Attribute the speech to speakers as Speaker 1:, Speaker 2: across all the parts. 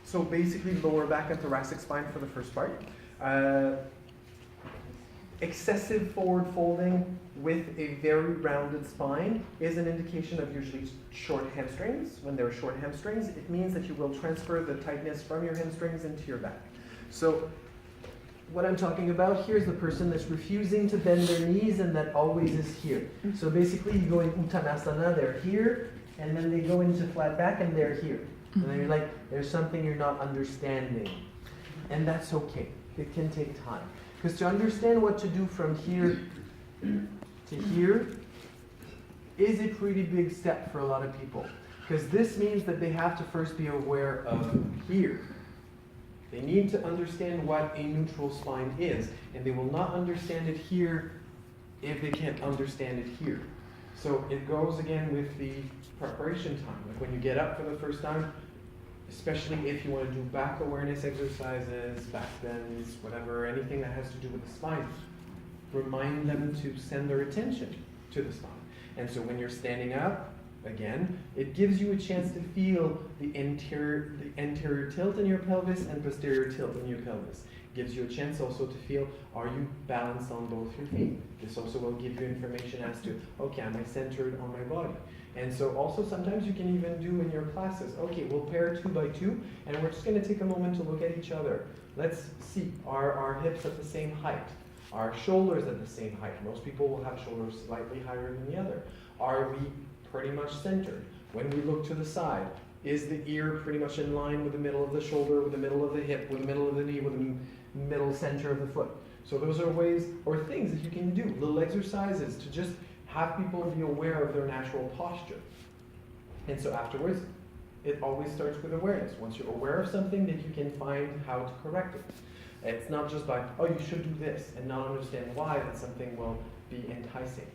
Speaker 1: So basically lower back and thoracic spine for the first part. Excessive forward folding with a very rounded spine is an indication of usually short hamstrings. When there are short hamstrings, it means that you will transfer the tightness from your hamstrings into your back. So what I'm talking about here is the person that's refusing to bend their knees and that always is here. So basically you go in Uttanasana, they're here, and then they go into flat back and they're here. And then you're like, there's something you're not understanding. And that's okay. It can take time. Because to understand what to do from here to here is a pretty big step for a lot of people. Because this means that they have to first be aware of here. They need to understand what a neutral spine is. And they will not understand it here if they can't understand it here. So it goes again with the preparation time. Like when you get up for the first time, especially if you want to do back awareness exercises, back bends, whatever, anything that has to do with the spine, remind them to send their attention to the spine. And so when you're standing up, again, it gives you a chance to feel the anterior tilt in your pelvis and posterior tilt in your pelvis. It gives you a chance also to feel, are you balanced on both your feet? This also will give you information as to, okay, am I centered on my body? And so also sometimes you can even do in your classes, okay, we'll pair 2 by 2, and we're just going to take a moment to look at each other. Let's see, are our hips at the same height? Are shoulders at the same height? Most people will have shoulders slightly higher than the other. Are we pretty much centered? When we look to the side, is the ear pretty much in line with the middle of the shoulder, with the middle of the hip, with the middle of the knee, with the middle center of the foot? So those are ways or things that you can do, little exercises to just have people be aware of their natural posture. And so afterwards, it always starts with awareness. Once you're aware of something, then you can find how to correct it. It's not just by, oh, you should do this, and not understand why that something will be enticing.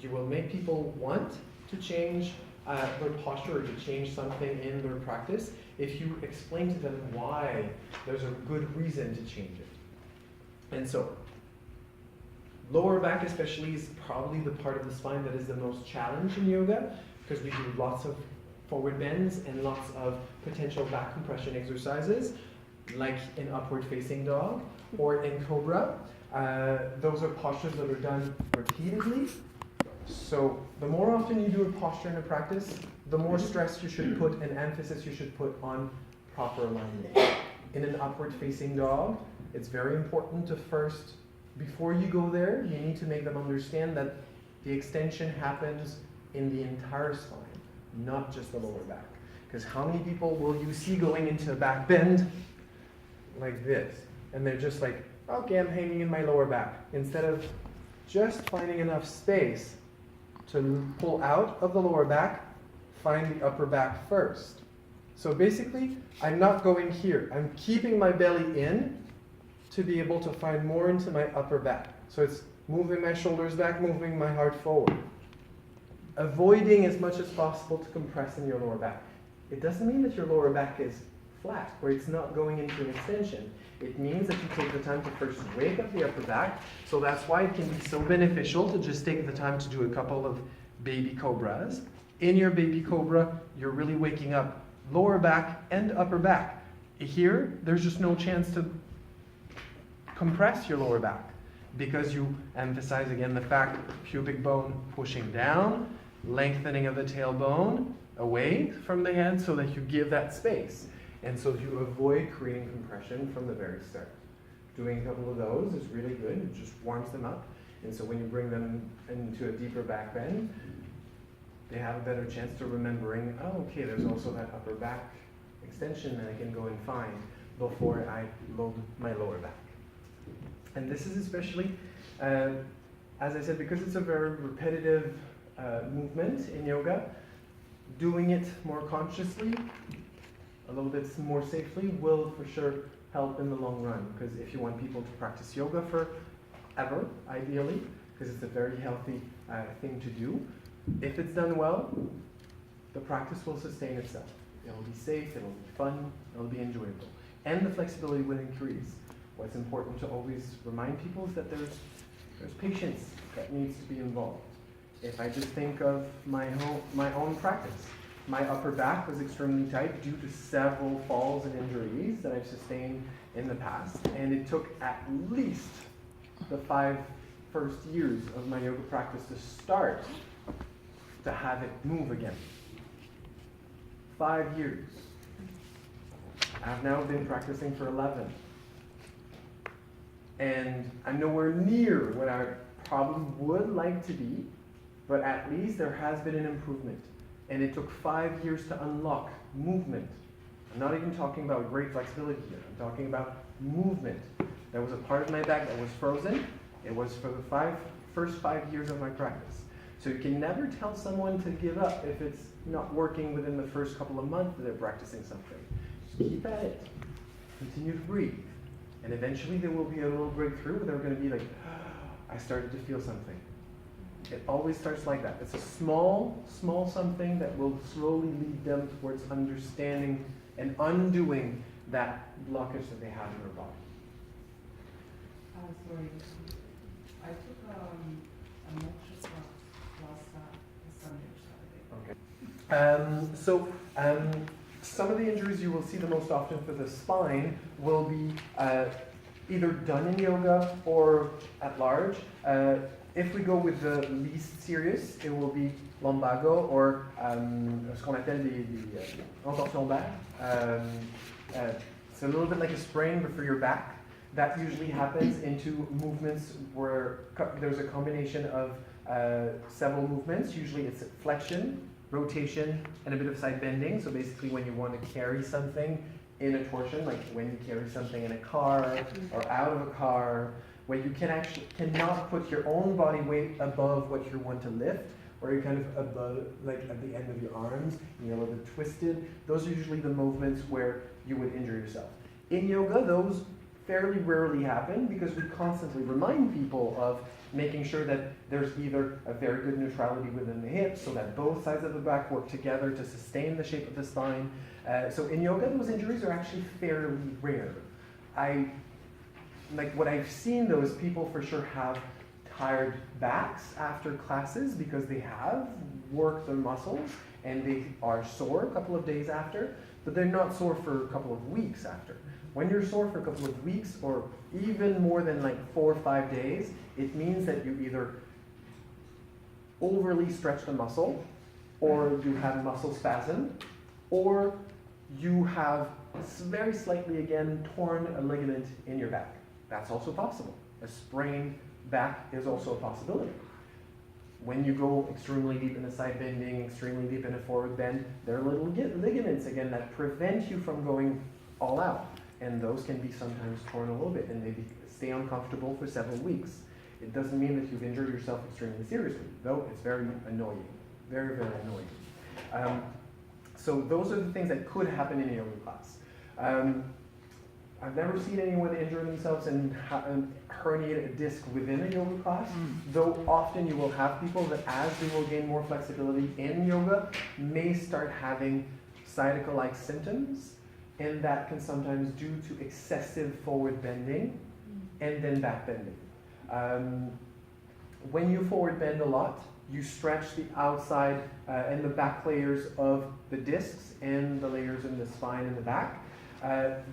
Speaker 1: You will make people want to change their posture or to change something in their practice if you explain to them why there's a good reason to change it. And so, lower back especially is probably the part of the spine that is the most challenged in yoga, because we do lots of forward bends and lots of potential back compression exercises, like in upward facing dog or in cobra. Those are postures that are done repeatedly. So the more often you do a posture in a practice, the more stress you should put and emphasis you should put on proper alignment. In an upward facing dog, it's very important to first, before you go there, you need to make them understand that the extension happens in the entire spine, not just the lower back. Because how many people will you see going into a back bend like this? And they're just like, okay, I'm hanging in my lower back. Instead of just finding enough space to pull out of the lower back, find the upper back first. So basically, I'm not going here. I'm keeping my belly in to be able to find more into my upper back. So it's moving my shoulders back, moving my heart forward. Avoiding as much as possible to compress in your lower back. It doesn't mean that your lower back is flat, or it's not going into an extension. It means that you take the time to first wake up the upper back. So that's why it can be so beneficial to just take the time to do a couple of baby cobras. In your baby cobra, you're really waking up lower back and upper back. Here, there's just no chance to compress your lower back because you emphasize again the fact pubic bone pushing down, lengthening of the tailbone away from the head so that you give that space. And so you avoid creating compression from the very start. Doing a couple of those is really good. It just warms them up. And so when you bring them into a deeper back bend, they have a better chance to remembering, oh, okay, there's also that upper back extension that I can go and find before I load my lower back. And this is especially, as I said, because it's a very repetitive movement in yoga, doing it more consciously, a little bit more safely, will for sure help in the long run. Because if you want people to practice yoga forever, ideally, because it's a very healthy thing to do, if it's done well, the practice will sustain itself. It'll be safe, it'll be fun, it'll be enjoyable. And the flexibility will increase. What's important to always remind people is that there's patience that needs to be involved. If I just think of my own practice, My upper back was extremely tight due to several falls and injuries that I've sustained in the past, and it took at least the 5 first years of my yoga practice to start to have it move again. 5 years. I've now been practicing for 11. And I'm nowhere near what I probably would like to be, but at least there has been an improvement. And it took 5 years to unlock movement. I'm not even talking about great flexibility here. I'm talking about movement. There was a part of my back that was frozen. It was for the first 5 years of my practice. So you can never tell someone to give up if it's not working within the first couple of months that they're practicing something. Just keep at it. Continue to breathe. And eventually there will be a little breakthrough where they're going to be like, I started to feel something. It always starts like that. It's a small something that will slowly lead them towards understanding and undoing that blockage that they have in their body.
Speaker 2: Sorry, I took a motion class Sunday or Saturday.
Speaker 1: Okay. Some of the injuries you will see the most often for the spine will be either done in yoga or at large. If we go with the least serious, it will be lumbago or ce qu'on appelle des entorses lombaires. It's a little bit like a sprain, but for your back. That usually happens into movements where there's a combination of several movements. Usually it's flexion, rotation, and a bit of side bending. So basically when you want to carry something in a torsion, like when you carry something in a car or out of a car, where you cannot put your own body weight above what you want to lift, or you're kind of above, like at the end of your arms, and you're a little bit twisted. Those are usually the movements where you would injure yourself. In yoga, those fairly rarely happen because we constantly remind people of making sure that there's either a very good neutrality within the hips so that both sides of the back work together to sustain the shape of the spine. So in yoga, those injuries are actually fairly rare. Like what I've seen though is people for sure have tired backs after classes because they have worked their muscles and they are sore a couple of days after, but they're not sore for a couple of weeks after. When you're sore for a couple of weeks or even more than like 4 or 5 days, it means that you either overly stretch the muscle, or you have muscle spasm, or you have very slightly again torn a ligament in your back. That's also possible. A sprained back is also a possibility. When you go extremely deep in a side bending, extremely deep in a forward bend, there are little ligaments again that prevent you from going all out. And those can be sometimes torn a little bit and maybe stay uncomfortable for several weeks. It doesn't mean that you've injured yourself extremely seriously, though it's very annoying. Very, very annoying. So those are the things that could happen in a yoga class. I've never seen anyone injure themselves and herniate a disc within a yoga class, though often you will have people that as they will gain more flexibility in yoga may start having sciatica-like symptoms, and that can sometimes due to excessive forward bending and then back bending. When you forward bend a lot, you stretch the outside and the back layers of the discs and the layers in the spine and the back.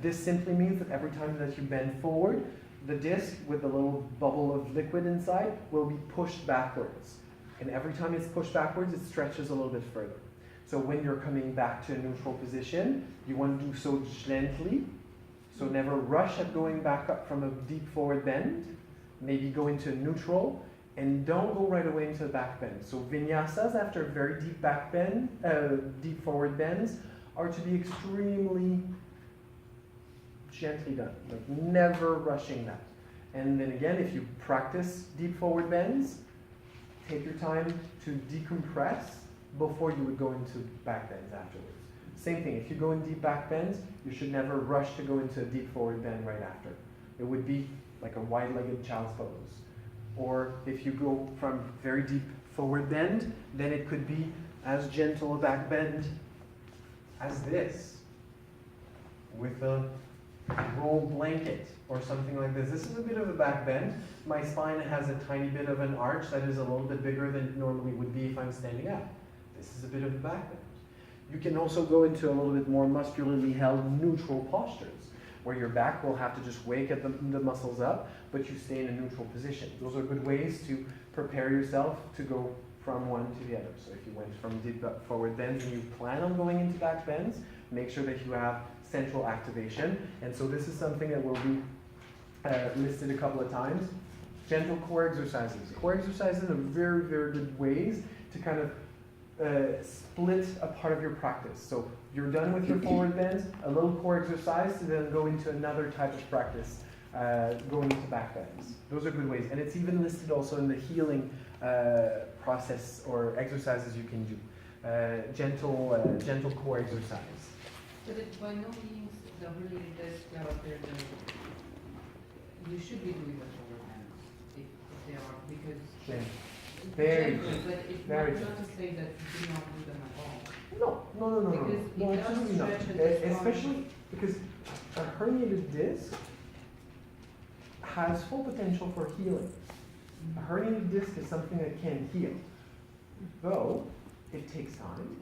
Speaker 1: This simply means that every time that you bend forward, the disc with the little bubble of liquid inside will be pushed backwards. And every time it's pushed backwards, it stretches a little bit further. So when you're coming back to a neutral position, you want to do so gently. So never rush at going back up from a deep forward bend. Maybe go into neutral and don't go right away into the back bend. So vinyasas after a very deep back bend, deep forward bends, are to be extremely gently done, like never rushing that. And then again, if you practice deep forward bends, take your time to decompress before you would go into back bends afterwards. Same thing, if you go in deep back bends, you should never rush to go into a deep forward bend right after. It would be like a wide-legged child's pose. Or if you go from very deep forward bend, then it could be as gentle a back bend as this, with a rolled blanket or something like this. This is a bit of a back bend. My spine has a tiny bit of an arch that is a little bit bigger than it normally would be if I'm standing up. This is a bit of a back bend. You can also go into a little bit more muscularly held neutral postures, where your back will have to just wake the muscles up, but you stay in a neutral position. Those are good ways to prepare yourself to go from one to the other. So if you went from deep forward bends and you plan on going into back bends, make sure that you have central activation. And so this is something that will be listed a couple of times. Gentle core exercises. Core exercises are very, very good ways to kind of split a part of your practice. So you're done with your forward bends, a little core exercise to then go into another type of practice, going into back bends. Those are good ways. And it's even listed also in the healing process or exercises you can do. Gentle core exercise.
Speaker 2: But it by no means the really best out there you should be doing the forward hands if they are, because
Speaker 1: very
Speaker 2: generally, but it's
Speaker 1: very
Speaker 2: not to say that you do not do them at all.
Speaker 1: No,
Speaker 2: Because
Speaker 1: no,
Speaker 2: it does
Speaker 1: absolutely not.
Speaker 2: stretch and destroy.
Speaker 1: Especially because a herniated disc has full potential for healing. A herniated disc is something that can heal, though it takes time,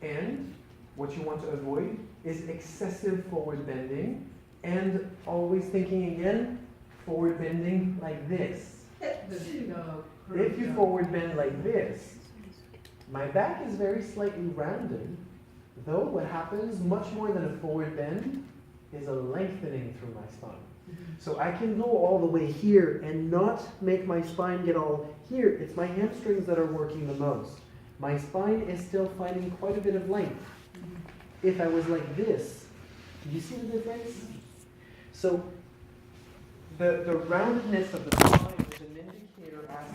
Speaker 1: and what you want to avoid is excessive forward bending, and always thinking again, forward bending like this. If you forward bend like this, my back is very slightly rounded, though what happens much more than a forward bend is a lengthening through my spine. So I can go all the way here and not make my spine get all here. It's my hamstrings that are working the most. My spine is still finding quite a bit of length. If I was like this, do you see the difference? So the roundedness of the spine is an indicator as